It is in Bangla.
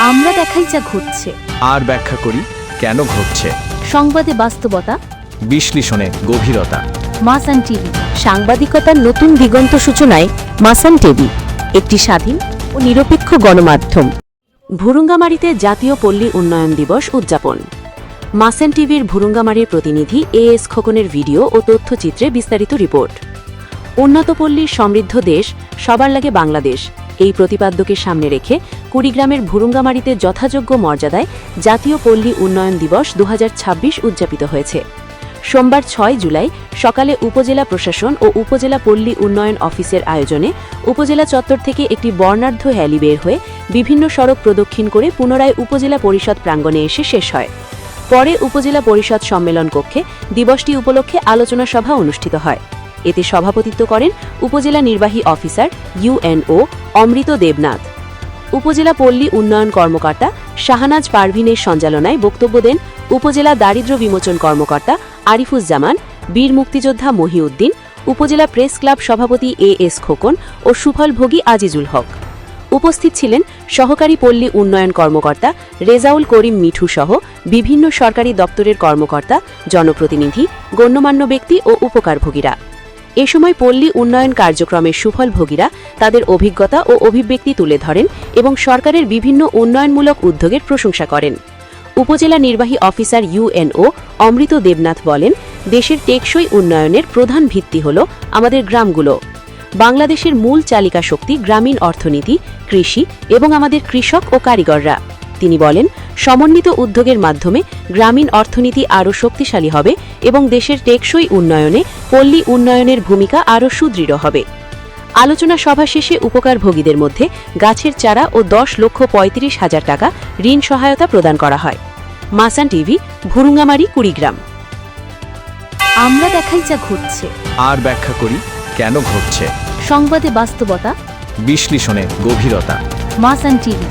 আমরা দেখাই যা ঘটছে, আর ব্যাখ্যা করি কেন ঘটছে। সংবাদে বাস্তবতা, বিশ্লেষণে গভীরতা। মাসান টিভি, সাংবাদিকতার নতুন দিগন্ত সূচনায় মাসান টিভি, একটি স্বাধীন ও নিরপেক্ষ গণমাধ্যম। ভুরুঙ্গামারীতে জাতীয় পল্লী উন্নয়ন দিবস উদযাপন। মাসান টিভির ভুরুঙ্গামারীর প্রতিনিধি এস খোকনের ভিডিও ও তথ্যচিত্রে বিস্তারিত রিপোর্ট। উন্নত পল্লীর সমৃদ্ধ দেশ, সবার লাগে বাংলাদেশ, এই প্রতিপাদ্যকে সামনে রেখে কুড়িগ্রামের ভুরুঙ্গামারীতে যথাযোগ্য মর্যাদায় জাতীয় পল্লী উন্নয়ন দিবস 2026 উদযাপিত হয়েছে। সোমবার 6 জুলাই সকালে উপজেলা প্রশাসন ও উপজেলা পল্লী উন্নয়ন অফিসের আয়োজনে উপজেলা চত্বর থেকে একটি বর্ণাঢ্য র্যালি বের হয়ে বিভিন্ন সড়ক প্রদক্ষিণ করে পুনরায় উপজেলা পরিষদ প্রাঙ্গণে এসে শেষ হয়। পরে উপজেলা পরিষদ সম্মেলন কক্ষে দিবসটি উপলক্ষে আলোচনা সভা অনুষ্ঠিত হয়। এতে সভাপতিত্ব করেন উপজেলা নির্বাহী অফিসার ইউএনও অমৃত দেবনাথ। উপজেলা পল্লী উন্নয়ন কর্মকর্তা শাহনাজ পারভিনের সঞ্চালনায় বক্তব্য দেন উপজেলা দারিদ্র্য বিমোচন কর্মকর্তা আরিফুজ্জামান, বীর মুক্তিযোদ্ধা মহিউদ্দিন, উপজেলা প্রেস ক্লাব সভাপতি এস খোকন ও সুফলভোগী আজিজুল হক। উপস্থিত ছিলেন সহকারী পল্লী উন্নয়ন কর্মকর্তা রেজাউল করিম মিঠু সহ বিভিন্ন সরকারি দপ্তরের কর্মকর্তা, জনপ্রতিনিধি, গণ্যমান্য ব্যক্তি ও উপকারভোগীরা। এ সময় পল্লী উন্নয়ন কার্যক্রমের সুফলভোগীরা তাদের অভিজ্ঞতা ও অভিব্যক্তি তুলে ধরেন এবং সরকারের বিভিন্ন উন্নয়নমূলক উদ্যোগের প্রশংসা করেন। উপজেলা নির্বাহী অফিসার ইউএনও অমৃত দেবনাথ বলেন, দেশের টেকসই উন্নয়নের প্রধান ভিত্তি হল আমাদের গ্রামগুলো। বাংলাদেশের মূল চালিকা শক্তি গ্রামীণ অর্থনীতি, কৃষি এবং আমাদের কৃষক ও কারিগররা। তিনি বলেন, সমন্বিত উদ্যোগের মাধ্যমে গ্রামীণ অর্থনীতি আরও শক্তিশালী হবে এবং দেশের টেকসই উন্নয়নে পল্লী উন্নয়নের ভূমিকা আরও সুদৃঢ় হবে। আলোচনা সভা শেষে উপকারভোগীদের মধ্যে গাছের চারা ও 10,35,000 টাকা ঋণ সহায়তা প্রদান করা হয়। মাসান টিভি, ভুরুঙ্গামারী, কুড়িগ্রাম। আমরা দেখাই যা ঘটছে, আর ব্যাখ্যা করি কেন ঘটছে। সংবাদে বাস্তবতা, বিশ্লেষণে গভীরতা। মাসান টিভি।